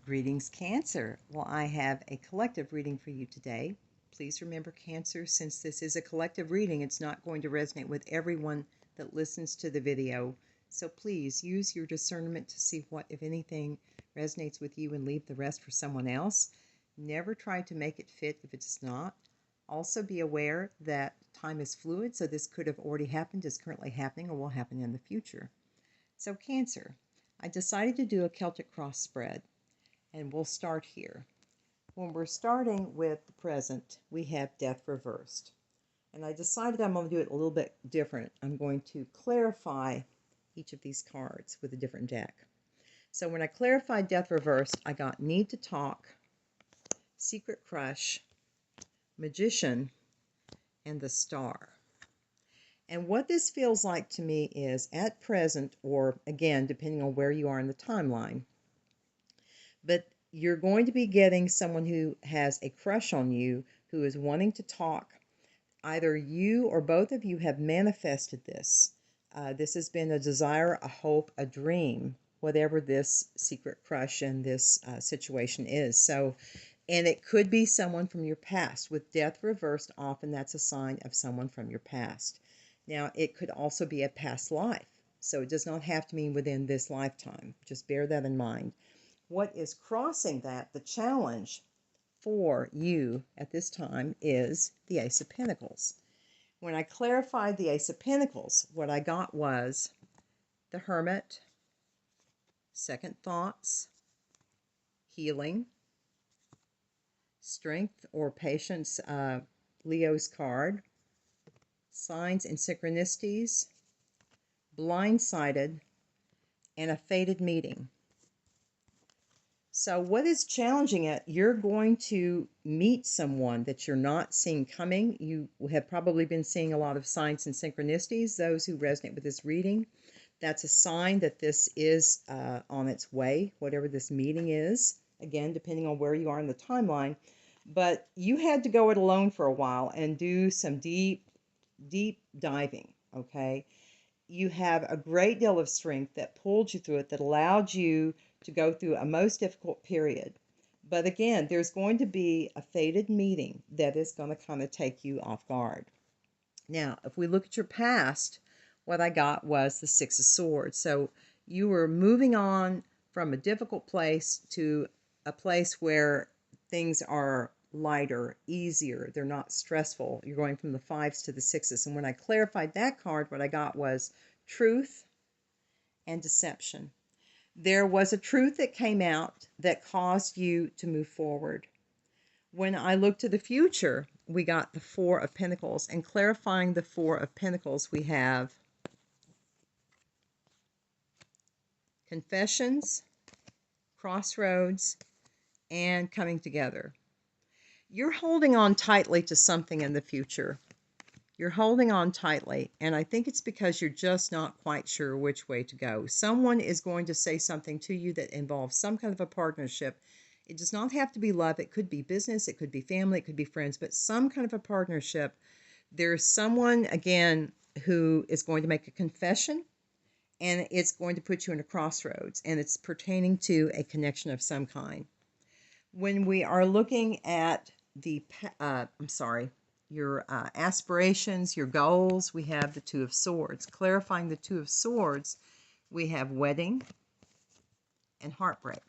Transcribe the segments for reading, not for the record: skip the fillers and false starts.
Greetings, Cancer. Well, I have a collective reading for you today. Please remember, Cancer, since this is a collective reading, it's not going to resonate with everyone that listens to the video. So please use your discernment to see what, if anything, resonates with you and leave the rest for someone else. Never try to make it fit if it does not. Also be aware that time is fluid, so this could have already happened, is currently happening, or will happen in the future. So Cancer, I decided to do a Celtic cross spread. And we'll start here. When we're starting with the present, we have death reversed. And I decided I'm going to do it a little bit different. I'm going to clarify each of these cards with a different deck. So when I clarified death reversed, I got need to talk, secret crush, magician, and the star. And what this feels like to me is at present, or again, depending on where you are in the timeline, but you're going to be getting someone who has a crush on you, who is wanting to talk. Either you or both of you have manifested this. This has been a desire, a hope, a dream, whatever this secret crush in this situation is. So, and it could be someone from your past. With death reversed, often that's a sign of someone from your past. Now, it could also be a past life. So it does not have to mean within this lifetime. Just bear that in mind. What is crossing that, the challenge for you at this time, is the Ace of Pentacles. When I clarified the Ace of Pentacles, what I got was the Hermit, second thoughts, healing, strength or patience, Leo's card, signs and synchronicities, blindsided, and a fated meeting. So what is challenging it? You're going to meet someone that you're not seeing coming. You have probably been seeing a lot of signs and synchronicities. Those who resonate with this reading, that's a sign that this is on its way, whatever this meeting is. Again, depending on where you are in the timeline. But you had to go it alone for a while and do some deep diving, okay? You have a great deal of strength that pulled you through it, that allowed you to go through a most difficult period. But again, there's going to be a fated meeting that is going to kind of take you off guard. Now, if we look at your past, what I got was the Six of Swords. So you were moving on from a difficult place to a place where things are lighter, easier, they're not stressful. You're going from the fives to the sixes. And when I clarified that card, what I got was truth and deception. There was a truth that came out that caused you to move forward. When I look to the future, we got the Four of Pentacles. And clarifying the Four of Pentacles, we have confessions, crossroads, and coming together. You're holding on tightly to something in the future. You're holding on tightly, and I think it's because you're just not quite sure which way to go. Someone is going to say something to you that involves some kind of a partnership. It does not have to be love. It could be business. It could be family. It could be friends, but some kind of a partnership. There's someone, again, who is going to make a confession, and it's going to put you in a crossroads, and it's pertaining to a connection of some kind. When we are looking at your aspirations, your goals, we have the Two of Swords. Clarifying the Two of Swords, we have wedding and heartbreak.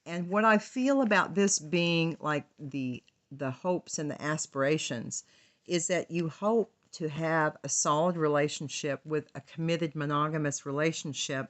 And what I feel about this being like the hopes and the aspirations is that you hope to have a solid relationship with a committed monogamous relationship,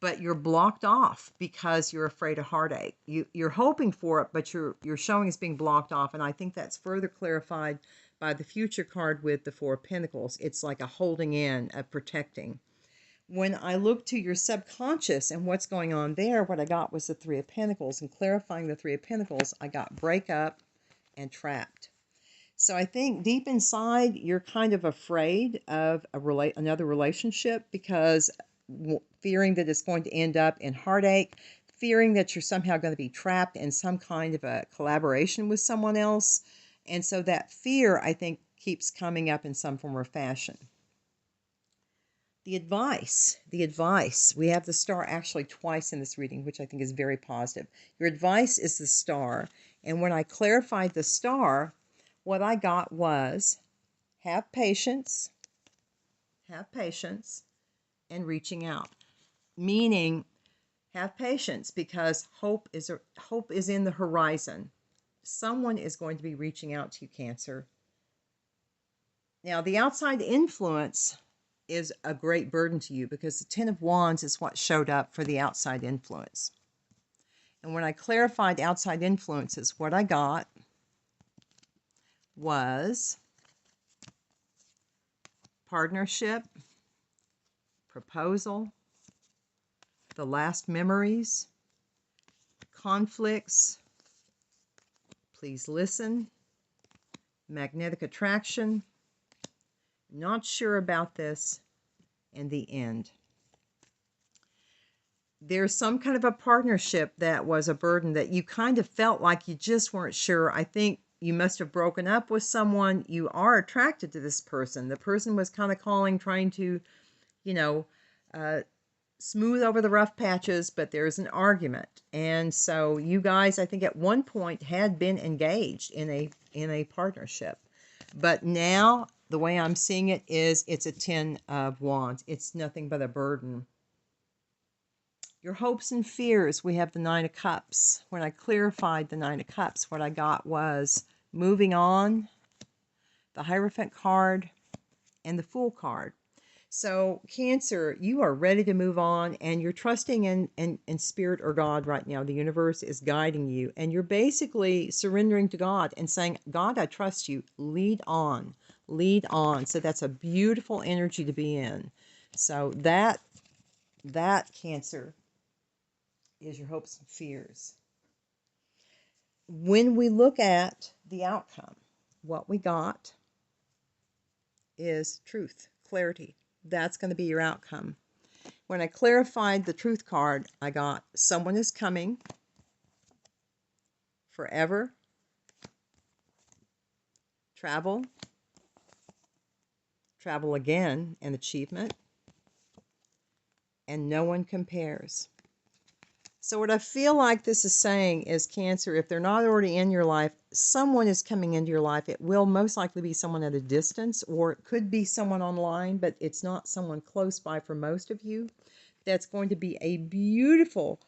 but you're blocked off because you're afraid of heartache. You're hoping for it, but you're showing as being blocked off. And I think that's further clarified by the future card with the Four of Pentacles. It's like a holding in, a protecting. When I look to your subconscious and what's going on there, what I got was the Three of Pentacles. And clarifying the Three of Pentacles, I got breakup and trapped. So I think deep inside, you're kind of afraid of another relationship because fearing that it's going to end up in heartache, fearing that you're somehow going to be trapped in some kind of a collaboration with someone else. And so that fear, I think, keeps coming up in some form or fashion. The advice. We have the star actually twice in this reading, which I think is very positive. Your advice is the star. And when I clarified the star, what I got was have patience, and reaching out. Meaning, have patience because hope is in the horizon. Someone is going to be reaching out to you, Cancer. Now, the outside influence is a great burden to you because the Ten of Wands is what showed up for the outside influence. And when I clarified outside influences, what I got was partnership, proposal, the last memories, conflicts, please listen, magnetic attraction, not sure about this, and the end. There's some kind of a partnership that was a burden that you kind of felt like you just weren't sure. I think you must have broken up with someone. You are attracted to this person. The person was kind of calling, trying to, you know, smooth over the rough patches, but there's an argument. And so you guys, I think at one point had been engaged in a partnership. But now the way I'm seeing it is it's a 10 of Wands. It's nothing but a burden. Your hopes and fears, we have the Nine of Cups. When I clarified the Nine of Cups, what I got was moving on, the Hierophant card, and the Fool card. So, Cancer, you are ready to move on, and you're trusting in Spirit or God right now. The universe is guiding you, and you're basically surrendering to God and saying, God, I trust you. Lead on. Lead on. So that's a beautiful energy to be in. So that Cancer is your hopes and fears. When we look at the outcome, what we got is truth, clarity. That's going to be your outcome. When I clarified the truth card, I got someone is coming, forever, travel again, and achievement, and no one compares. So what I feel like this is saying is, Cancer, if they're not already in your life, someone is coming into your life. It will most likely be someone at a distance, or it could be someone online, but it's not someone close by for most of you. That's going to be a beautiful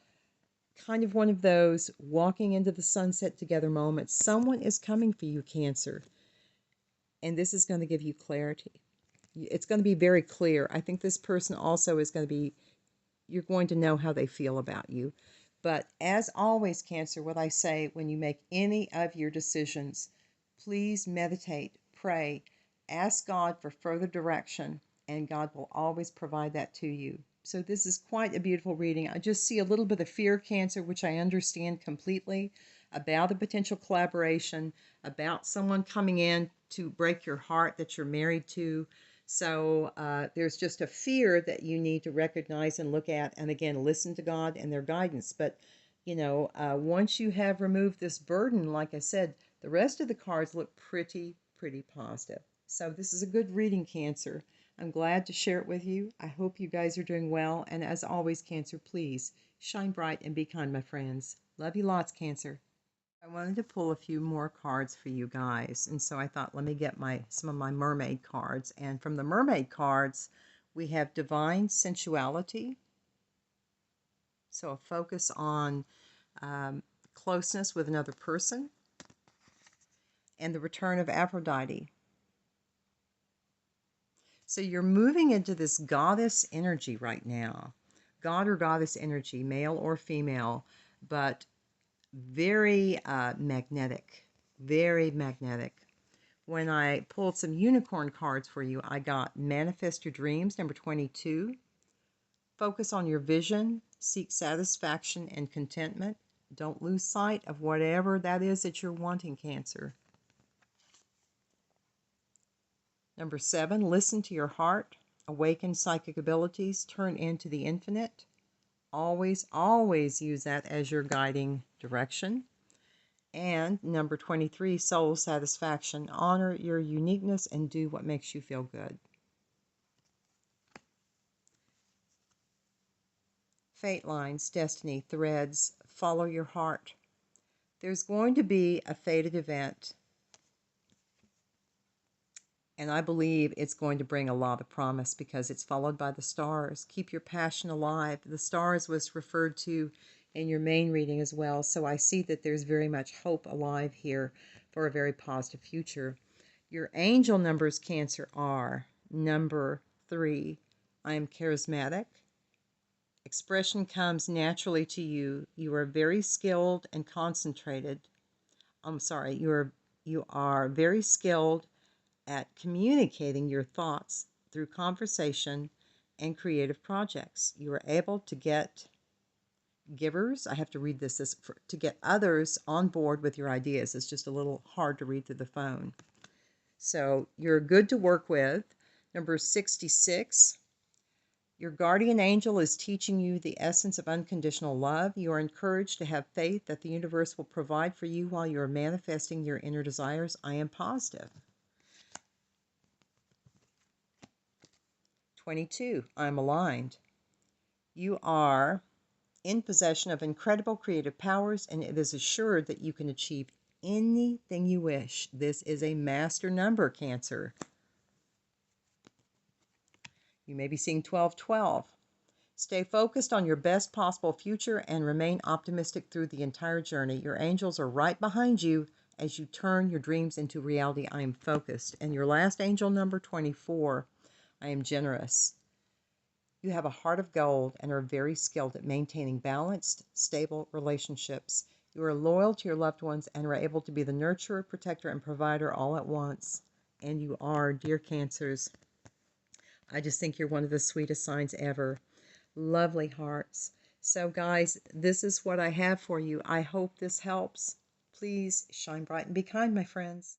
kind of one of those walking into the sunset together moments. Someone is coming for you, Cancer. And this is going to give you clarity. It's going to be very clear. I think this person also is going to be, you're going to know how they feel about you. But as always, Cancer, what I say when you make any of your decisions, please meditate, pray, ask God for further direction, and God will always provide that to you. So this is quite a beautiful reading. I just see a little bit of fear, Cancer, which I understand completely, about a potential collaboration, about someone coming in to break your heart that you're married to. So there's just a fear that you need to recognize and look at, and again, listen to God and their guidance. But, you know, once you have removed this burden, like I said, the rest of the cards look pretty positive. So this is a good reading, Cancer. I'm glad to share it with you. I hope you guys are doing well. And as always, Cancer, please shine bright and be kind, my friends. Love you lots, Cancer. I wanted to pull a few more cards for you guys, and so I thought, let me get some of my mermaid cards. And from the mermaid cards, we have divine sensuality, so a focus on closeness with another person, and the return of Aphrodite. So you're moving into this goddess energy right now, god or goddess energy, male or female, but very magnetic, very magnetic. When I pulled some unicorn cards for you, I got Manifest Your Dreams, number 22. Focus on your vision, seek satisfaction and contentment. Don't lose sight of whatever that is that you're wanting, Cancer. Number 7, listen to your heart. Awaken psychic abilities, turn into the infinite. Always use that as your guiding direction. And number 23, soul satisfaction. Honor your uniqueness and do what makes you feel good. fate lines, destiny, threads, follow your heart. There's going to be a fated event, and I believe it's going to bring a lot of promise because it's followed by the stars. Keep your passion alive. The stars was referred to in your main reading as well, so I see that there's very much hope alive here for a very positive future. Your angel numbers, Cancer, are number 3. I am charismatic. Expression comes naturally to you. You are very skilled and concentrated. You are very skilled at communicating your thoughts through conversation and creative projects. You are able to get givers, I have to read this, to get others on board with your ideas. It's just a little hard to read through the phone. So you're good to work with. Number 66, your guardian angel is teaching you the essence of unconditional love. You are encouraged to have faith that the universe will provide for you while you are manifesting your inner desires. I am positive. 22, I'm aligned. You are in possession of incredible creative powers, and it is assured that you can achieve anything you wish. This is a master number, Cancer. You may be seeing 1212. Stay focused on your best possible future and remain optimistic through the entire journey. Your angels are right behind you as you turn your dreams into reality. I am focused. And your last angel number, 24, I am generous. You have a heart of gold and are very skilled at maintaining balanced, stable relationships. You are loyal to your loved ones and are able to be the nurturer, protector, and provider all at once. And you are, dear Cancers. I just think you're one of the sweetest signs ever. Lovely hearts. So, guys, this is what I have for you. I hope this helps. Please shine bright and be kind, my friends.